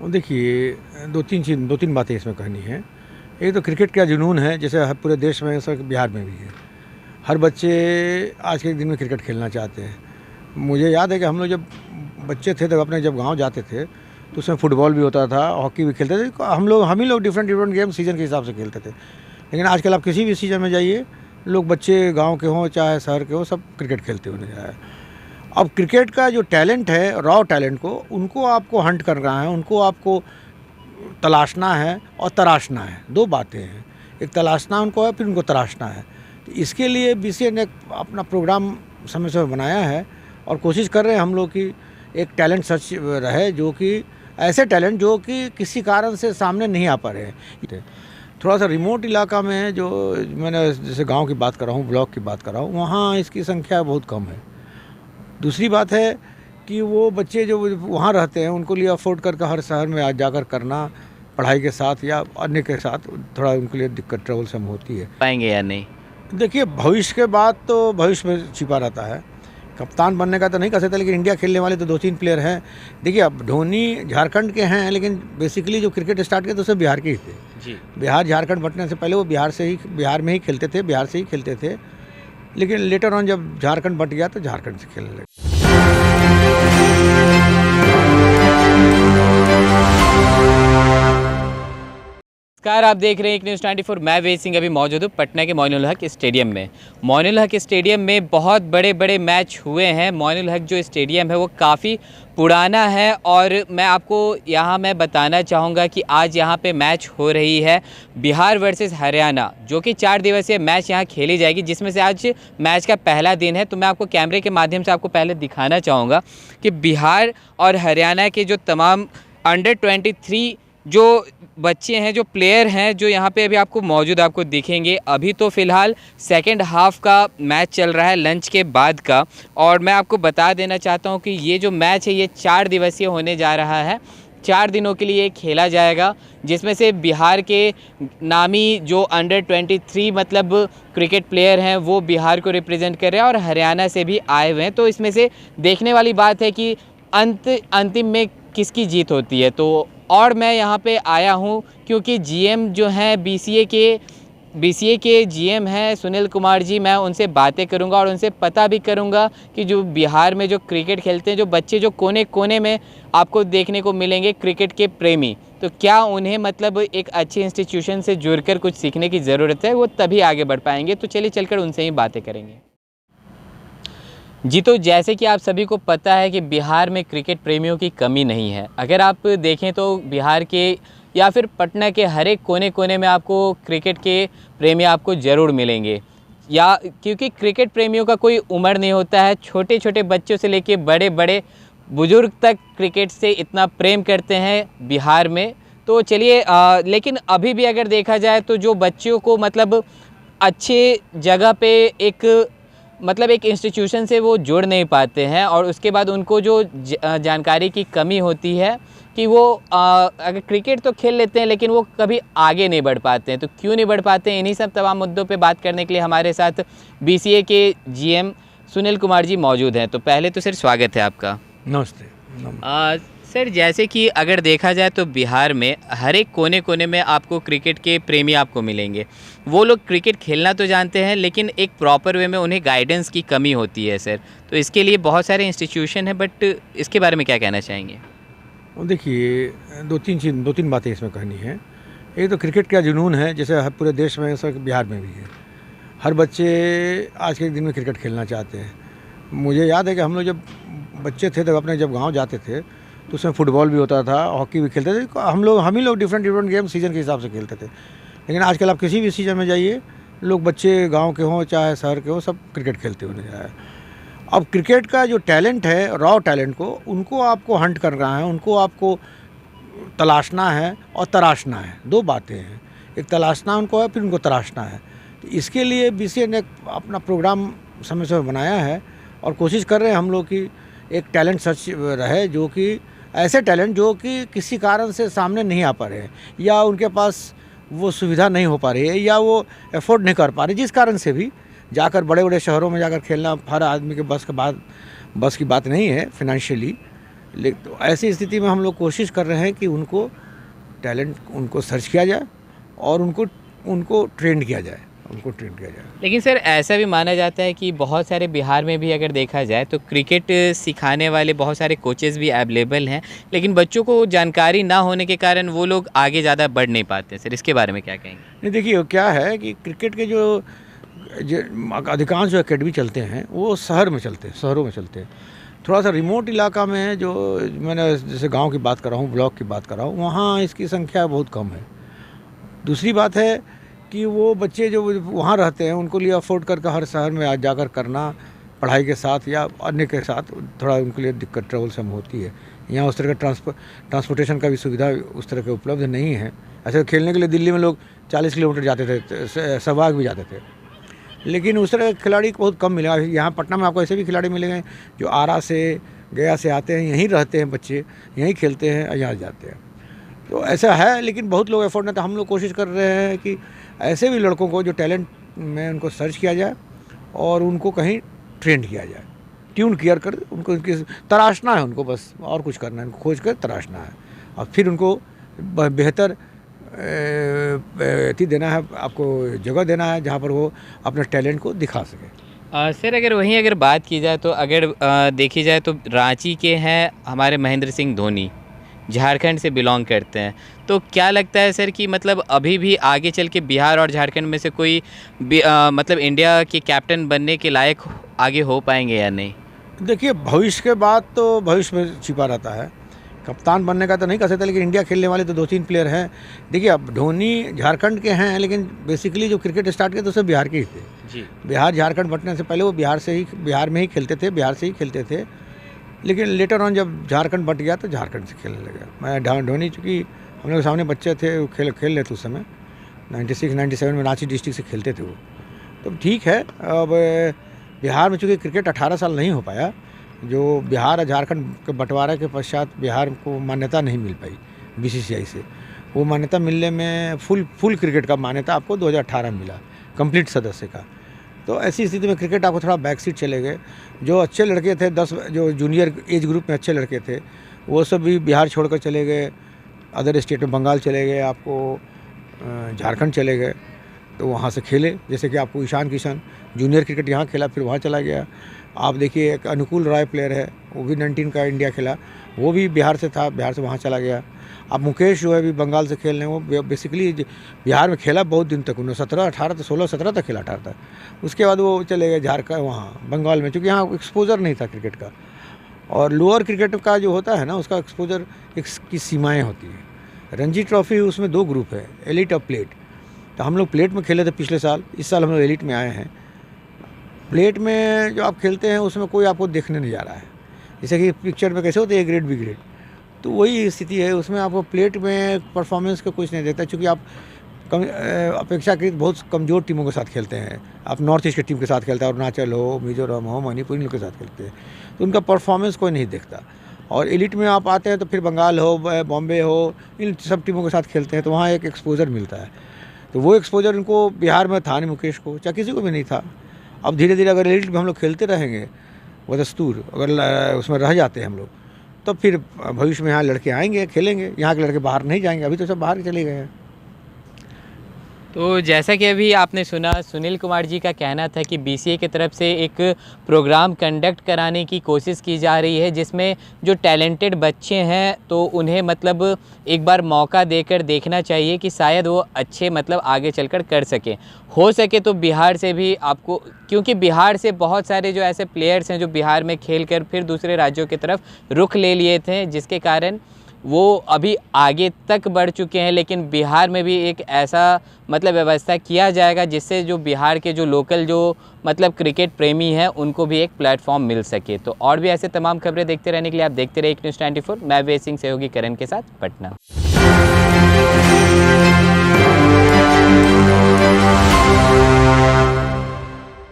देखिए, दो तीन बातें इसमें कहनी है। एक तो क्रिकेट का जुनून है, जैसे हर पूरे देश में, सब बिहार में भी है। हर बच्चे आज के दिन में क्रिकेट खेलना चाहते हैं। मुझे याद है कि हम लोग जब बच्चे थे, तब अपने जब गांव जाते थे तो उसमें फुटबॉल भी होता था, हॉकी भी खेलते थे। हम ही लोग डिफरेंट गेम सीज़न के हिसाब से खेलते थे। लेकिन आजकल आप किसी भी सीज़न में जाइए, लोग बच्चे गाँव के हों चाहे शहर के हों, सब क्रिकेट खेलते हुए नजर आए। अब क्रिकेट का जो टैलेंट है, रॉ टैलेंट को, उनको आपको हंट करना है, उनको आपको तलाशना है और तराशना है। दो बातें हैं, एक तलाशना उनको है, फिर उनको तराशना है। तो इसके लिए बीसीए ने अपना प्रोग्राम समय समय बनाया है और कोशिश कर रहे हैं हम लोग कि एक टैलेंट सर्च रहे, जो कि ऐसे टैलेंट जो कि किसी कारण से सामने नहीं आ पा रहे हैं। थोड़ा सा रिमोट इलाका में है, जो मैंने जैसे गांव की बात कर रहा हूँ, ब्लॉक की बात कर रहा हूँ, वहाँ इसकी संख्या बहुत कम है। दूसरी बात है कि वो बच्चे जो वहाँ रहते हैं, उनको लिए अफोर्ड करके हर शहर में आज जाकर करना, पढ़ाई के साथ या अन्य के साथ, थोड़ा उनके लिए दिक्कत ट्रबल सम होती है। पाएंगे या नहीं? देखिए, भविष्य के बाद तो भविष्य में छिपा रहता है। कप्तान बनने का तो नहीं कर सकते, लेकिन इंडिया खेलने वाले तो 2-3 प्लेयर हैं। देखिए, अब धोनी झारखंड के हैं, लेकिन बेसिकली जो क्रिकेट स्टार्ट किया तो सब बिहार के ही थे। जी। बिहार झारखंड बंटने से पहले वो बिहार में ही खेलते थे, बिहार से ही खेलते थे। लेकिन लेटर ऑन जब झारखंड बंट गया तो झारखंड से खेलने लगे। नमस्कार, आप देख रहे हैं एक न्यूज़ 94। मैं वेद सिंह अभी मौजूद हूँ पटना के मोइनुल हक स्टेडियम में। मोइनुल हक स्टेडियम में बहुत बड़े बड़े मैच हुए हैं। मोइनुल हक जो स्टेडियम है वो काफ़ी पुराना है और मैं आपको मैं बताना चाहूँगा कि आज यहाँ पे मैच हो रही है बिहार वर्सेस हरियाणा, जो कि 4 दिवसीय मैच यहाँ खेली जाएगी, जिसमें से आज मैच का पहला दिन है। तो मैं आपको कैमरे के माध्यम से आपको पहले दिखाना चाहूँगा कि बिहार और हरियाणा के जो तमाम अंडर 23 जो बच्चे हैं, जो प्लेयर हैं, जो यहाँ पे अभी आपको मौजूद आपको दिखेंगे। अभी तो फ़िलहाल सेकंड हाफ़ का मैच चल रहा है लंच के बाद का, और मैं आपको बता देना चाहता हूँ कि ये जो मैच है ये 4 दिवसीय होने जा रहा है। 4 दिनों के लिए खेला जाएगा, जिसमें से बिहार के नामी जो अंडर 23 मतलब क्रिकेट प्लेयर हैं वो बिहार को रिप्रेजेंट कर रहे हैं और हरियाणा से भी आए हुए हैं। तो इसमें से देखने वाली बात है कि अंतिम में किसकी जीत होती है। तो और मैं यहाँ पे आया हूँ क्योंकि जीएम जो हैं बीसीए के जीएम हैं सुनील कुमार जी, मैं उनसे बातें करूँगा और उनसे पता भी करूँगा कि जो बिहार में जो क्रिकेट खेलते हैं, जो बच्चे जो कोने कोने में आपको देखने को मिलेंगे क्रिकेट के प्रेमी, तो क्या उन्हें मतलब एक अच्छे इंस्टीट्यूशन से जुड़कर कुछ सीखने की ज़रूरत है, वो तभी आगे बढ़ पाएंगे। तो चलिए चलकर उनसे ही बातें करेंगे। जी, तो जैसे कि आप सभी को पता है कि बिहार में क्रिकेट प्रेमियों की कमी नहीं है। अगर आप देखें तो बिहार के या फिर पटना के हर एक कोने कोने में आपको क्रिकेट के प्रेमी आपको ज़रूर मिलेंगे, या क्योंकि क्रिकेट प्रेमियों का कोई उम्र नहीं होता है। छोटे छोटे बच्चों से लेके बड़े बड़े बुज़ुर्ग तक क्रिकेट से इतना प्रेम करते हैं बिहार में। तो चलिए, लेकिन अभी भी अगर देखा जाए तो जो बच्चों को मतलब अच्छे जगह पे एक इंस्टीट्यूशन से वो जुड़ नहीं पाते हैं, और उसके बाद उनको जो जानकारी की कमी होती है कि वो अगर क्रिकेट तो खेल लेते हैं लेकिन वो कभी आगे नहीं बढ़ पाते हैं। तो क्यों नहीं बढ़ पाते हैं, इन्हीं सब तमाम मुद्दों पे बात करने के लिए हमारे साथ बीसीए के जीएम सुनील कुमार जी मौजूद हैं। तो पहले तो सर स्वागत है आपका। नमस्ते। सर, जैसे कि अगर देखा जाए तो बिहार में हर एक कोने कोने में आपको क्रिकेट के प्रेमी आपको मिलेंगे। वो लोग क्रिकेट खेलना तो जानते हैं, लेकिन एक प्रॉपर वे में उन्हें गाइडेंस की कमी होती है सर। तो इसके लिए बहुत सारे इंस्टीट्यूशन हैं, बट इसके बारे में क्या कहना चाहेंगे? देखिए, दो तीन बातें इसमें कहनी है। एक तो क्रिकेट का जुनून है, जैसे हर पूरे देश में, सब बिहार में भी है। हर बच्चे आज के दिन में क्रिकेट खेलना चाहते हैं। मुझे याद है कि हम लोग जब बच्चे थे, तब अपने जब गांव जाते थे तो उसमें फुटबॉल भी होता था, हॉकी भी खेलते थे। हम ही लोग डिफरेंट गेम सीज़न के हिसाब से खेलते थे। लेकिन आजकल आप किसी भी सीज़न में जाइए, लोग बच्चे गांव के हों चाहे शहर के हों, सब क्रिकेट खेलते हुए नजर आए। अब क्रिकेट का जो टैलेंट है, रॉ टैलेंट को, उनको आपको हंट करना है, उनको आपको तलाशना है और तराशना है। दो बातें हैं, एक तलाशना उनको है, फिर उनको तराशना है। तो इसके लिए बीसीए ने अपना प्रोग्राम समय समय बनाया है और कोशिश कर रहे हैं हम लोग कि एक टैलेंट सर्च रहे, जो कि ऐसे टैलेंट जो कि किसी कारण से सामने नहीं आ पा रहे हैं, या उनके पास वो सुविधा नहीं हो पा रही है, या वो अफोर्ड नहीं कर पा रहे, जिस कारण से भी जाकर बड़े बड़े शहरों में जाकर खेलना हर आदमी के बस की बात नहीं है फाइनेंशियली। लेकिन तो ऐसी स्थिति में हम लोग कोशिश कर रहे हैं कि उनको टैलेंट उनको सर्च किया जाए और उनको ट्रेंड किया जाए, लेकिन सर ऐसा भी माना जाता है कि बहुत सारे बिहार में भी अगर देखा जाए तो क्रिकेट सिखाने वाले बहुत सारे कोचेज़ भी अवेलेबल हैं, लेकिन बच्चों को जानकारी ना होने के कारण वो लोग आगे ज़्यादा बढ़ नहीं पाते। सर इसके बारे में क्या कहेंगे? नहीं, देखिए क्या है कि क्रिकेट के जो अधिकांश जो एकेडमी चलते हैं वो शहरों में चलते हैं। थोड़ा सा रिमोट इलाका में जो मैंने जैसे गांव की बात कर रहा हूँ, ब्लॉक की बात कर रहा हूँ, वहाँ इसकी संख्या बहुत कम है। दूसरी बात है कि वो बच्चे जो वहाँ रहते हैं उनको लिए अफोर्ड करके हर शहर में आज जाकर करना पढ़ाई के साथ या अन्य के साथ थोड़ा उनके लिए दिक्कत ट्रबल सम होती है। यहाँ उस तरह का ट्रांसपोर्टेशन का भी सुविधा उस तरह के उपलब्ध नहीं है। ऐसे खेलने के लिए दिल्ली में लोग 40 किलोमीटर जाते थे, सहवाग भी जाते थे, लेकिन उस तरह के खिलाड़ी बहुत कम मिलेगा। यहाँ पटना में आपको ऐसे भी खिलाड़ी मिलेंगे जो आरा से, गया से आते हैं, यहीं रहते हैं बच्चे, यहीं खेलते हैं, यहाँ जाते हैं। तो ऐसा है, लेकिन बहुत लोग एफर्ट नहीं। तो हम लोग कोशिश कर रहे हैं कि ऐसे भी लड़कों को जो टैलेंट में उनको सर्च किया जाए और उनको कहीं ट्रेंड किया जाए, ट्यून किया कर उनको उनकी तराशना है, उनको बस और कुछ करना है, उनको खोज कर तराशना है और फिर उनको बेहतर देना है, आपको जगह देना है जहाँ पर वो अपने टैलेंट को दिखा सके। सर अगर बात की जाए तो देखी जाए तो रांची के हैं हमारे महेंद्र सिंह धोनी, झारखंड से बिलोंग करते हैं, तो क्या लगता है सर कि मतलब अभी भी आगे चल के बिहार और झारखंड में से कोई मतलब इंडिया के कैप्टन बनने के लायक आगे हो पाएंगे या नहीं? देखिए, भविष्य के बाद तो भविष्य में छिपा रहता है। कप्तान बनने का तो नहीं कर सकते, लेकिन इंडिया खेलने वाले तो 2-3 प्लेयर हैं। देखिए, अब धोनी झारखंड के हैं, लेकिन बेसिकली जो क्रिकेट स्टार्ट किया तो सब बिहार के ही थे जी। बिहार झारखंड बंटने से पहले वो बिहार में ही खेलते थे, लेकिन लेटर ऑन जब झारखंड बट गया तो झारखंड से खेलने लगे। मैं धोनी, चूँकि हम लोग सामने बच्चे थे, वो खेल रहे थे उस समय 96-97 में रांची डिस्ट्रिक्ट से खेलते थे वो। तो ठीक है, अब बिहार में चूँकि क्रिकेट 18 साल नहीं हो पाया, जो बिहार और झारखंड के बंटवारे के पश्चात बिहार को मान्यता नहीं मिल पाई बीसीसीआई से। वो मान्यता मिलने में फुल क्रिकेट का मान्यता आपको 2018 में मिला, कंप्लीट सदस्य का। तो ऐसी स्थिति में क्रिकेट आपको थोड़ा बैक सीट चले गए। जो अच्छे लड़के थे, 10 जो जूनियर एज ग्रुप में अच्छे लड़के थे, वो सब भी बिहार छोड़कर चले गए, अदर स्टेट में बंगाल चले गए, आपको झारखंड चले गए, तो वहाँ से खेले। जैसे कि आपको ईशान किशन जूनियर क्रिकेट यहाँ खेला, फिर वहाँ चला गया। आप देखिए, एक अनुकूल राय प्लेयर है, वो भी 19 का इंडिया खेला, वो भी बिहार से था, बिहार से वहाँ चला गया। अब मुकेश जो है भी बंगाल से खेल रहे हैं, वो बेसिकली बिहार में खेला बहुत दिन तक, उन्होंने 17-18 तो 16-17 तक खेला, 18 तक। उसके बाद वो चले गए झारखंड, वहाँ बंगाल में, क्योंकि यहाँ एक्सपोजर नहीं था क्रिकेट का। और लोअर क्रिकेट का जो होता है ना, उसका एक्सपोजर की सीमाएँ होती हैं। रणजी ट्रॉफी उसमें 2 ग्रुप है, एलिट और प्लेट। तो हम लोग प्लेट में खेले थे पिछले साल, इस साल हम लोग एलिट में आए हैं। प्लेट में जो आप खेलते हैं उसमें कोई आपको देखने नहीं जा रहा है, जैसे कि पिक्चर में कैसे होते हैं A ग्रेड B ग्रेड, तो वही स्थिति है। उसमें आपको प्लेट में परफॉर्मेंस का कुछ नहीं देखता, क्योंकि आप अपेक्षाकृत बहुत कमज़ोर टीमों के साथ खेलते हैं। आप नॉर्थ ईस्ट की टीम के साथ खेलते हैं, अरुणाचल हो, मिजोरम हो, मणिपुर, इन लोग के साथ खेलते हैं, तो उनका परफॉर्मेंस कोई नहीं देखता। और एलिट में आप आते हैं तो फिर बंगाल हो, बॉम्बे हो, इन सब टीमों के साथ खेलते हैं, तो वहाँ एक एक्सपोजर मिलता है। तो वो एक्सपोजर उनको बिहार में था नहीं, मुकेश को चाहे किसी को भी नहीं था। अब धीरे धीरे अगर एलिट में हम लोग खेलते रहेंगे, वो दस्तूर अगर उसमें रह जाते हैं हम लोग, तो फिर भविष्य में यहाँ लड़के आएंगे, खेलेंगे। यहाँ के लड़के बाहर नहीं जाएंगे, अभी तो सब बाहर ही चले गए हैं। तो जैसा कि अभी आपने सुना, सुनील कुमार जी का कहना था कि बीसीए की तरफ से एक प्रोग्राम कंडक्ट कराने की कोशिश की जा रही है, जिसमें जो टैलेंटेड बच्चे हैं तो उन्हें मतलब एक बार मौका देकर देखना चाहिए कि शायद वो अच्छे मतलब आगे चलकर कर सकें। हो सके तो बिहार से भी आपको, क्योंकि बिहार से बहुत सारे जो ऐसे प्लेयर्स हैं जो बिहार में खेलकर फिर दूसरे राज्यों की तरफ रुख ले लिए थे, जिसके कारण वो अभी आगे तक बढ़ चुके हैं। लेकिन बिहार में भी एक ऐसा मतलब व्यवस्था किया जाएगा जिससे जो बिहार के जो लोकल जो मतलब क्रिकेट प्रेमी हैं उनको भी एक प्लेटफॉर्म मिल सके। तो और भी ऐसे तमाम खबरें देखते रहने के लिए आप देखते रहिए न्यूज़ 24। मैं वेद सिंह, सहयोगी करण के साथ, पटना।